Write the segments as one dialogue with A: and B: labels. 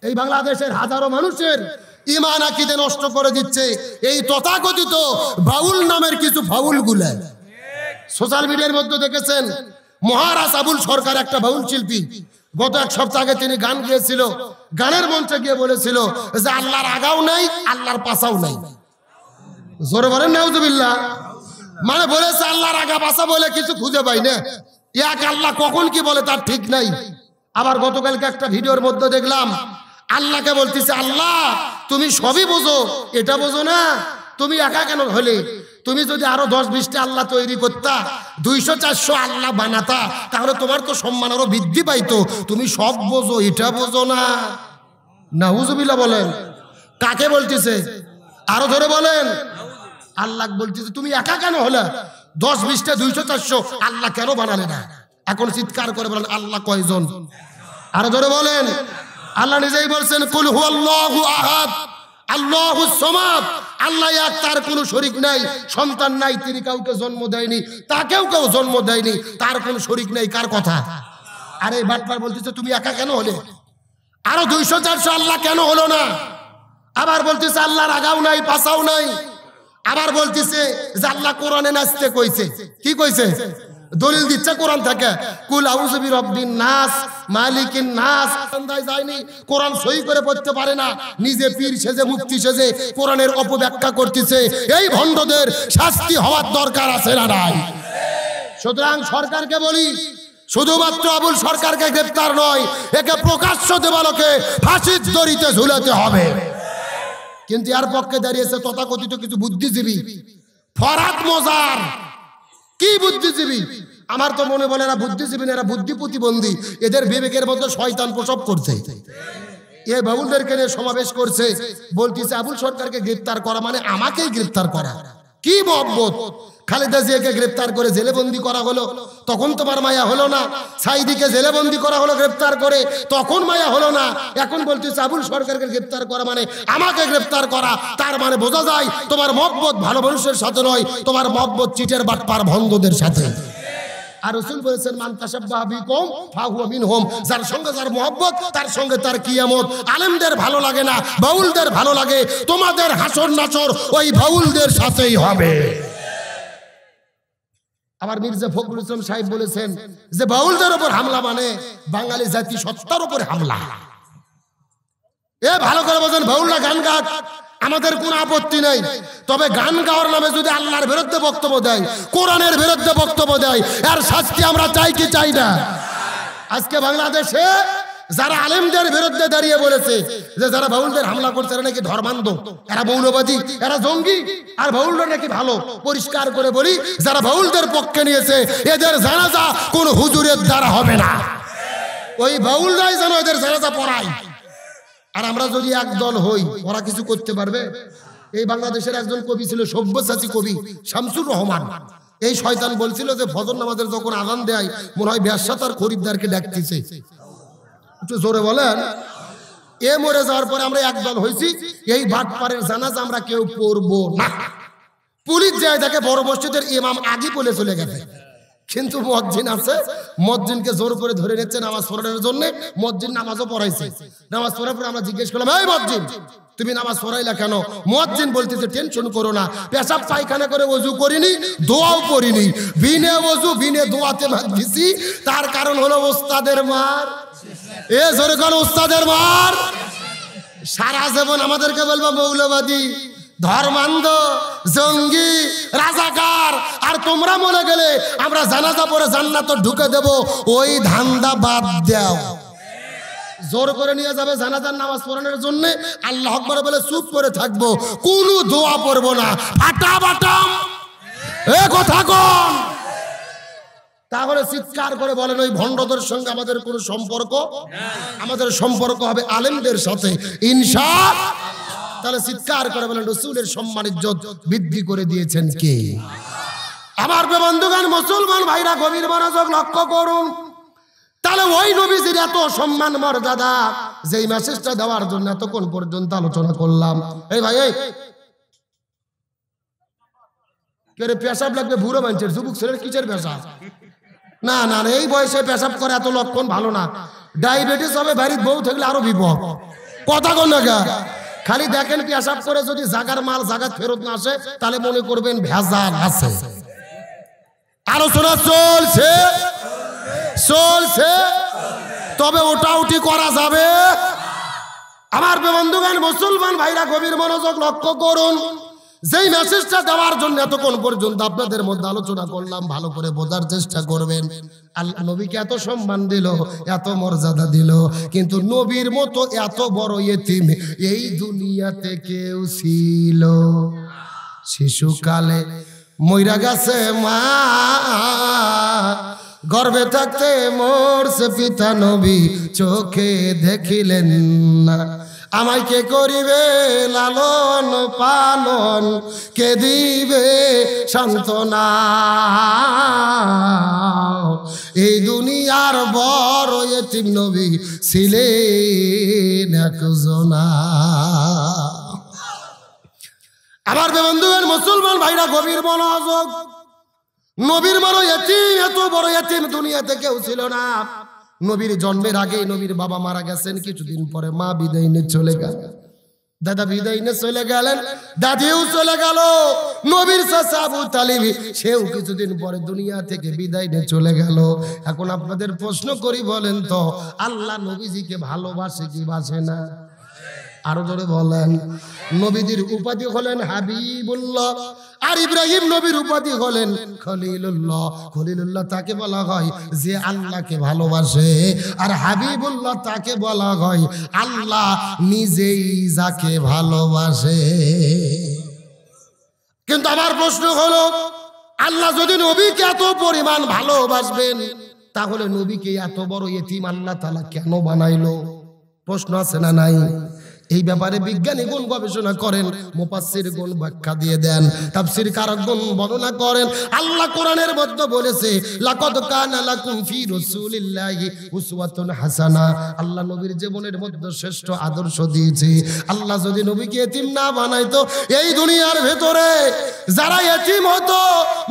A: এই বাংলাদেশের হাজারো মানুষের ঈমান আকীদা নষ্ট করে দিচ্ছে এই তথাকথিত বাউল নামের কিছু ফাউলগুলা। সোশ্যাল মিডিয়ার মধ্যে দেখেছেন মহারাজ আবুল সরকার একটা বাউল শিল্পী, গত এক সপ্তাহ আগে তিনি গান গেয়েছিল, গানের মঞ্চে গিয়ে বলেছিল যে আল্লাহর আগাও নাই, আল্লাহর পাছাও নাই। জোরে বলেন নাউজুবিল্লাহ। মানে বলেছে আল্লাহর আগা পাছা বলে কিছু খুঁজে পাই না, এক আল্লাহ কখন কি বলে তার ঠিক নাই। আবার গতকালকে একটা ভিডিওর মধ্যে দেখলাম আল্লাহকে বলতেছে, আল্লাহ তুমি সবই বোঝো, এটা বোঝো না, তুমি একা কেন হলে? তুমি যদি আরো 10-20টা আল্লাহ তৈরি করতা, 200-400 আল্লাহ বানাতা, তাহলে তোমার তো সম্মান আরো বৃদ্ধি পাইতো। তুমি সব বোঝো, এটা বোঝো না। নাউজুবিল্লাহ বলেন। কাকে বলতেছে? আরো ধরে বলেন। আল্লাহ বলতেছে তুমি একা কেন হলে? 10-20টা 200-400 আল্লাহ কেন বানালে না? এখন চিৎকার করে বলেন আল্লাহ কয়জন? আরো ধরে বলেন। আল্লাহ নিজেই বলছেন কুল হুয়াল্লাহু আহাদ আল্লাহুস সামাদ, আল্লাহ এক, তার কোনো শরীক নাই, সন্তান নাই, তিনি কাউকে জন্ম দেয়নি, তাকেও কেউ জন্ম দেয়নি, তার কোনো শরীক নাই। কার কথা? আরে বাটপার বলতেছে তুমি একা কেন হলে? আরো 200-400 আল্লাহ কেন হলো না? আবার বলতেছে আল্লাহর আগাও নাই, পাছাও নাই। আবার বলতেছে যে আল্লাহ কোরআনে নাচতে কইছে। কি কইছে? দলিল দিচ্ছে কোরআন থেকে, কুল আউযু বিরাব্বিন নাস মালিকিন নাস। সন্ধ্যায় যায়নি, কোরআন সহি করে পড়তে পারে না, নিজে পীর সেজে মুফতি সেজে কোরআনের অপব্যাখ্যা করতেছে। এই ভণ্ডদের শাস্তি হওয়ার দরকার আছে না নাই? সুতরাং সরকারকে বলি, শুধুমাত্র আবুল সরকারকে গ্রেফতার নয়, একে প্রকাশ্য দেবালোকে ফাঁসির দড়িতে ঝুলাতে হবে। কিন্তু এর পক্ষে দাঁড়িয়েছে তথাকথিত কিছু বুদ্ধিজীবী। ফরহাদ মজার কি বুদ্ধিজীবী? আমার তো মনে বলে এরা বুদ্ধিজীবী না, এরা বুদ্ধি প্রতিবন্ধী। এদের বিবেকের মধ্যে শয়তান প্রসব করছে। এ বাউলদেরকে নিয়ে সমাবেশ করছে, বলতেছে আবুল সরকারকে গ্রেফতার করা মানে আমাকেই গ্রেফতার করা। কি মহব্বত! খালেদা জিয়াকে গ্রেফতার করে জেলেবন্দি করা হলো, তখন তোমার মায়া হলো না। সাইদিকে জেলেবন্দি করা হলো গ্রেফতার করে, তখন মায়া হলো না। এখন বলতেছে আবুল সরকারকে গ্রেফতার করা মানে আমাকে গ্রেফতার করা। তার মানে বোঝা যায় তোমার মহব্বত ভালো মানুষের সাথে নয়, তোমার মহব্বত চিটের বাটপার ভণ্ডদের সাথে। আর রাসূল বলেছেন মান তাশাব্বাহা বিকুম ফাহুয়া মিনহুম, যার সঙ্গে যার মহব্বত তার সঙ্গে তার কিয়ামত। আলেমদের ভালো লাগে না, বাউলদের ভালো লাগে, তোমাদের হাসর নাচর ওই বাউলদের সাথেই হবে। আবার মির্জা ফখরুল ইসলাম সাহেব বলেছেন যে বাউলদের উপর হামলা মানে বাঙালি জাতি সত্তার উপর হামলা। এ ভালো করে বলেন, বাউলরা গান গাক, আমাদের কোনো আপত্তি নাই, তবে গান গাওয়ার নামে যদি আল্লাহর বিরুদ্ধে বক্তব্য দেয়, কোরআনের বিরুদ্ধে বক্তব্য দেয়, এর শাস্তি আমরা চাই কি চাই না? আজকে বাংলাদেশে যারা আলেমদের বিরুদ্ধে দাঁড়িয়ে বলেছে যে যারা বাউলদের হামলা করছে এরা নাকি ধর্মান্ধ, এরা মৌলবাদী, এরা জঙ্গি, আর বাউলরা নাকি ভালো। পরিষ্কার করে বলি, যারা বাউলদের পক্ষে নিয়েছে এদের জানাজা কোন হুজুরের দ্বারা হবে না, ওই বাউলরাই যেন এদের জানাজা পড়ায়। আর আমরা যদি একদল হই, ওরা কিছু করতে পারবে? এই বাংলাদেশের একজন কবি ছিল, সব্যসাচী কবি শামসুর রহমান। এই শয়তান বলছিল যে ফজর নামাজের যখন আযান দেয় মনে হয় ব্যবসা তার খরিদ্দারকে ডাকতেছে। একটু জোরে বলেন। এ মরে যাওয়ার পরে আমরা একদল হয়েছি, এই বাটপারের জানাজা আমরা কেউ পড়বো না। পুলিশ যায় তাকে বড় মসজিদের ইমাম আগে বলে চলে গেছে, কিন্তু মুয়াজ্জিন আছে, মুয়াজ্জিনকে জোর করে ধরে নিচ্ছে নামাজ পড়ানোর জন্য। মুয়াজ্জিন নামাজও পড়াইছে। নামাজ পড়ার পরে আমরা জিজ্ঞেস করলাম, এই মুয়াজ্জিন তুমি নামাজ পড়াইলা কেন? মুয়াজ্জিন বলতেছে টেনশন করো না, পেশাব পায়খানা করে ওযু করিনি, দোয়াও করিনি, বিনে ওযু বিনে দোয়াতে ভাগ দিছি। তার কারণ হলো ওস্তাদের মার। এ জোরে কোন ওস্তাদের মার। সারা জীবন আমাদেরকে বলবা মৌলবাদী, ধর্মান্ধ, জঙ্গি, রাজাকার, আর তোমরা মনে গেলে আমরা জানাজা পড়ে জান্নাতে ঢুকে দেব। ওই ধান্দা বাদ দাও। জোর করে নিয়ে যাবে জানাজার নামাজ পড়ানোর জন্য, আল্লাহু আকবার বলে চুপ করে থাকবো, কোনো দোয়া পড়বো না, ফাটাবাটাম। এ কথা কোন? তাহলে চিৎকার করে বলেন ওই ভণ্ডদের সঙ্গে আমাদের কোনো সম্পর্ক? আমাদের সম্পর্ক হবে আলেমদের সাথে ইনশাআল্লাহ। তাহলে চিৎকার করে বলেন রাসূলের সম্মান ইজ্জত বৃদ্ধি করে দিয়েছেন কে? আমার বন্ধুগণ, মুসলমান ভাইরা গভীর মনোযোগ লক্ষ্য করুন। তাহলে ওই নবীজির এত সম্মান মর্যাদা, যেই মেসেজটা দেওয়ার জন্য এতক্ষণ পর্যন্ত আলোচনা করলাম। এই ভাই, এই কে পেশাব লাগবে? বুড়ো মানুষের, যুবক ছেলের কিসের পেশাব? না না, এই বয়সে পেশাব করে এত লক্ষণ ভালো না। ডায়াবেটিস হবে, বাড়ির বউ থাকলে আরো বিপদ। কথা কোন না? খালি দেখেন পেশাব করে যদি জাগার মাল জাগাত ফেরত না আসে তাহলে মনে করবেন ভেজাল আছে। আলোচনা চলছে চলছে, তবে ওটা উঠি করা যাবে। আমার বন্ধুগণ, মুসলমান ভাইরা গভীর মনোযোগ লক্ষ্য করুন। যেই মেসেজটা দেওয়ার জন্য এতক্ষণ পর্যন্ত আপনাদের মধ্যে আলোচনা করলাম, ভালো করে বোঝার চেষ্টা করবেন। আল্লাহ নবীকে এত সম্মান দিল, এত মর্যাদা দিল, কিন্তু নবীর মতো এত বড় ইতিম এই দুনিয়াতে কেউ ছিল? শিশুকালে মইরা গেছে মা, গর্ভে থাকতে মরছে পিতা, নবী চোখে দেখিলেন না। আমায় কে করিবে লালন পালন, কে দিবে সান্ত্বনা? এই দুনিয়ার বড় ইতিম নবী ছিলেন একজনা। আমার বন্ধুগণ, মুসলমান ভাইরা গভীর মনোযোগ, নবীর বড় ইতিম, এত বড় ইতিম দুনিয়াতে কেউ ছিল না। নবীর জন্মের আগে নবীর বাবা মারা গেছেন, কিছুদিন পরে মা বিদায় নিয়ে চলে গেল, দাদা বিদায় নিয়ে চলে গেলেন, দাদিও চলে গেল। নবীর চাচা আবু তালিব সেও কিছুদিন পরে দুনিয়া থেকে বিদায় নিয়ে চলে গেল। এখন আপনাদের প্রশ্ন করি, বলেন তো আল্লাহ নবীজিকে ভালোবাসে কি বাসে না? আরো জোরে বলেন। নবীদের উপাধি হলেন হাবিবুল্লাহ, আর ইব্রাহিম নবীর উপাধি হলেন খলিলুল্লাহ। খলিলুল্লাহ তাকে বলা হয় যে আল্লাহকে ভালোবাসে, আর হাবিবুল্লাহ তাকে বলা হয় আল্লাহ নিজেই যাকে ভালোবাসে। কিন্তু আমার প্রশ্ন হলো, আল্লাহ যদি নবীকে এত পরিমাণ ভালোবাসবেন, তাহলে নবীকে এত বড় ইতিম আল্লাহ তাআলা কেন বানাইলো? প্রশ্ন আছে না নাই? এই ব্যাপারে বিজ্ঞানীগণ গবেষণা করেন, মুফাসসিরগণ ব্যাখ্যা দিয়ে দেন, তাফসীরকারগণ বর্ণনা করেন। আল্লাহ কোরআনের মধ্যে বলেছে, লাকাদ কানা লাকুম ফি রাসূলিল্লাহি উসওয়াতুন হাসানা। আল্লাহ নবীর জীবনের মধ্যে শ্রেষ্ঠ আদর্শ দিয়েছে। আল্লাহ যদি নবীকে এতিম না বানাইতো, এই দুনিয়ার ভেতরে যারা এতিম হতো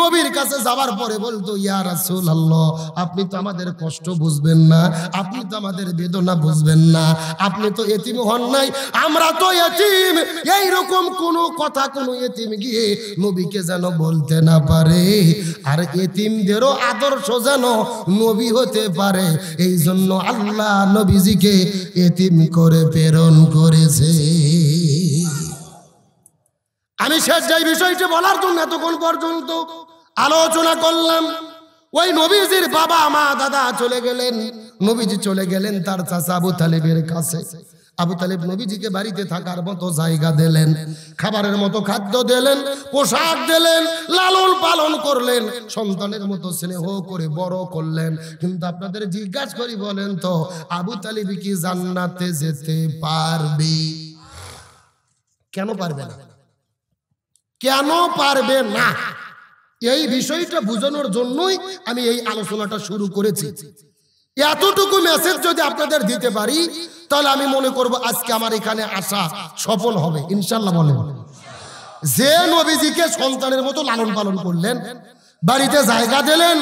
A: নবীর কাছে যাওয়ার পরে বলতো, ইয়া রাসূলুল্লাহ, আপনি তো আমাদের কষ্ট বুঝবেন না, আপনি তো আমাদের বেদনা বুঝবেন না, আপনি তো এতিম হন নাই, আমরা তো এতিম। এইরকম কোন কথা কোন এতিম গিয়ে নবীকে যেন বলতে না পারে, আর এতিমদেরও আদর্শ যেন নবী হতে পারে। এই জন্য আল্লাহ নবীজিকে এতিম করে প্রেরণ করেছে। আমি শেষ যে বিষয়টি বলার জন্য এতক্ষণ পর্যন্ত আলোচনা করলাম, ওই নবীজির বাবা মা দাদা চলে গেলেন, নবীজি চলে গেলেন তার চাচা আবু তালিবের কাছে। আবু তালিব নবীজিকে বাড়িতে থাকার মতো জায়গা দিলেন, খাবারের মতো খাদ্য দিলেন, পোশাক দিলেন, লালন পালন করলেন, সন্তানের মতো স্নেহ করে বড় করলেন। কিন্তু আপনাদের জিজ্ঞাসা করি, বলেন তো আবু তালিব কি জান্নাতে যেতে পারবে? কেন পারবে না? কেন পারবে না? এই বিষয়টা বোঝানোর জন্যই আমি এই আলোচনাটা শুরু করেছি। এতটুকু মেসেজ যদি আপনাদের দিতে পারি, তাহলে আমি মনে করব আজকে আমার এখানে আসা সফল হবে ইনশাআল্লাহ। বলেন, যে নবীজিকে সন্তানের মতো লালন পালন করলেন, বাড়িতে জায়গা দিলেন,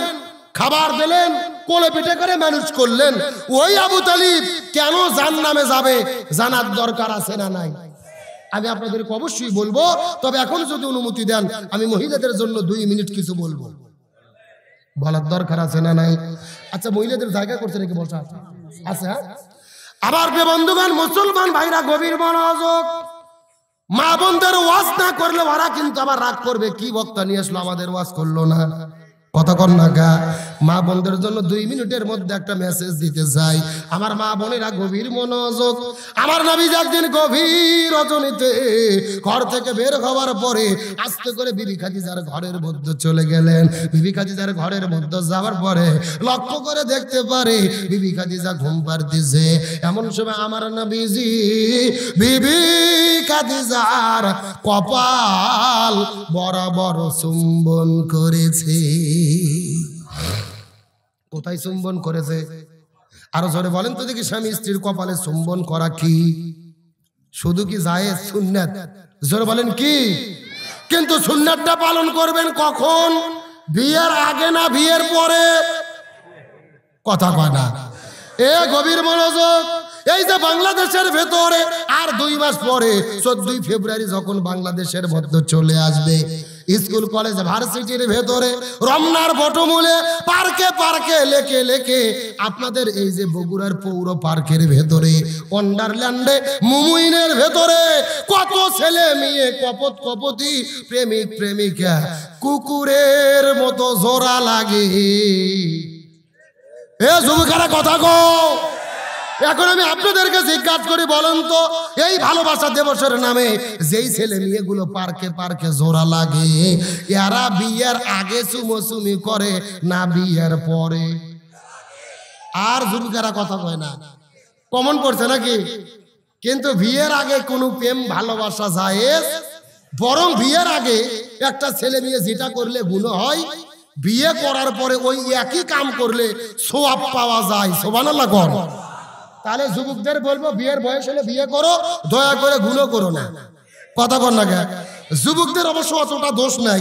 A: খাবার দিলেন, কোলে পিঠে করে মানুষ করলেন, ওই আবু তালিব কেন জান্নামে যাবে? জানার দরকার আছে না নাই? আমি আপনাদেরকে অবশ্যই বলবো, তবে এখন যদি অনুমতি দেন আমি মহিলাদের জন্য 2 মিনিট কিছু বলবো। বলার দরকার আছে না নাই? আচ্ছা, মহিলাদের জায়গা করছে নাকি বসা? আচ্ছা, আমার বন্ধুগণ, মুসলমান ভাইরা গভীর মনোযোগ, মা বোনদের ওয়াজ না করলে ওরা কিন্তু আবার রাগ করবে, কি বক্তা নিয়ে আসলো আমাদের ওয়াজ করলো না। কথা কর না গা। মা বোনদের জন্য 2 মিনিটের মধ্যে একটা মেসেজ দিতে চাই। আমার মা বোনেরা গভীর মনোযোগ। আমার নবী একদিন গভীর রজনীতে ঘর থেকে বের হওয়ার পরে আস্তে করে বিবি খাদিজার ঘরের মধ্যে চলে গেলেন। বিবি খাদিজার ঘরের মধ্যে যাওয়ার পরে লক্ষ্য করে দেখতে পারে বিবি খাদিজা ঘুম পাড়তেছে। এমন সময় আমার নবীজি বিবি খাদিজার কপাল বরাবর চুম্বন করেছে। কোথায় চুম্বন করেছে? আরো জোরে বলেন তো দেখি। স্বামী স্ত্রীর কপালে চুম্বন করা কি শুধু কি জায়েজ? সুন্নাত। জোরে বলেন কি? কিন্তু সুন্নাতটা পালন করবেন কখন? বিয়ের আগে না বিয়ের পরে? কথা কয় না। এ গভীর মনোযোগ। এই যে বাংলাদেশের ভেতরে আর 2 মাস পরে 14 ফেব্রুয়ারি যখন বাংলাদেশের মধ্যে চলে আসবে, স্কুল কলেজ ভার্সিটির ভেতরে রমনার বটমূলে পার্কে পার্কে লেকে লেকে আপনাদের এই যে বগুড়ার পৌর পার্কের ভেতরে ওয়ান্ডারল্যান্ডে মুমুইনের ভেতরে কত ছেলে মেয়ে কপত কপতি প্রেমিক প্রেমিকা কুকুরের মতো জোড়া লাগে। এ যুবকেরা কথা কও। এখন আমি আপনাদেরকে জিজ্ঞাসা করি, বলেন তো এই ভালোবাসা দিবসের নামে যেই ছেলে মেয়েগুলো পার্কে পার্কে জোড়া লাগে, এরা বিয়ের আগে চুমোচুমি করে না বিয়ের পরে? আর যুবকেরা কথা কয় না, কমন পড়ছে নাকি? কিন্তু বিয়ের আগে কোনো প্রেম ভালোবাসা জায়েজ, বরং বিয়ের আগে একটা ছেলে মেয়ে যেটা করলে গুনাহ হয়, বিয়ে করার পরে ওই একই কাম করলে সওয়াব পাওয়া যায়। সুবহানাল্লাহ কর। তাহলে যুবকদের বলবো, বিয়ের বয়স হলে বিয়ে করো, দয়া করে গুনাহ করো না। কথা কর না কে? যুবকদের অবশ্য অতটা দোষ নাই,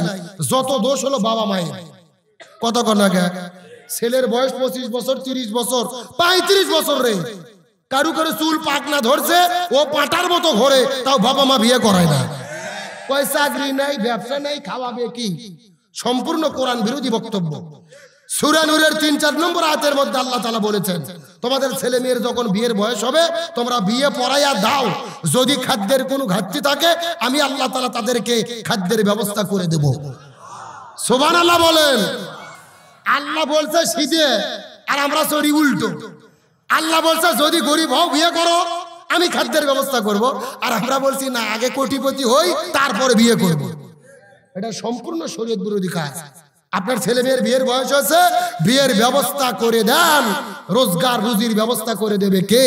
A: যত দোষ হলো বাবা মায়ের। কথা কর না কে? ছেলের বয়স 25 বছর, 30 বছর, 35 বছর রে, কারু করে চুল পাকনা ধরছে, ও পাটার মতো ঘরে, তাও বাবা মা বিয়ে করায় না। কয় চাকরি নাই, ব্যবসা নাই, খাওয়াবে কি? সম্পূর্ণ কোরআন বিরোধী বক্তব্য। সূরা নূরের 3-4 নম্বর আয়াতের মধ্যে আল্লাহ তাআলা বলেছেন, তোমাদের ছেলে মেয়ের যখন বিয়ের বয়স হবে তোমরা বিয়ে পড়াইয়া দাও, যদি খাদ্যের কোনো ঘাটতি থাকে আমি আল্লাহ তাআলা তাদেরকে খাদ্যের ব্যবস্থা করে দেব। সুবহানাল্লাহ বলেন। আল্লাহ বলছে শীতে, আর আমরা চলি উল্টো। আল্লাহ বলছে যদি গরিব হও বিয়ে করো, আমি খাদ্যের ব্যবস্থা করব, আর আমরা বলছি না আগে কোটিপতি হই তারপরে বিয়ে করব। এটা সম্পূর্ণ শরীয়ত বিরোধী কাজ। আপনার ছেলে মেয়ের বিয়ের বয়স হয়েছে, বিয়ের ব্যবস্থা করে দেন, রোজগার রুজির ব্যবস্থা করে দেবে কে?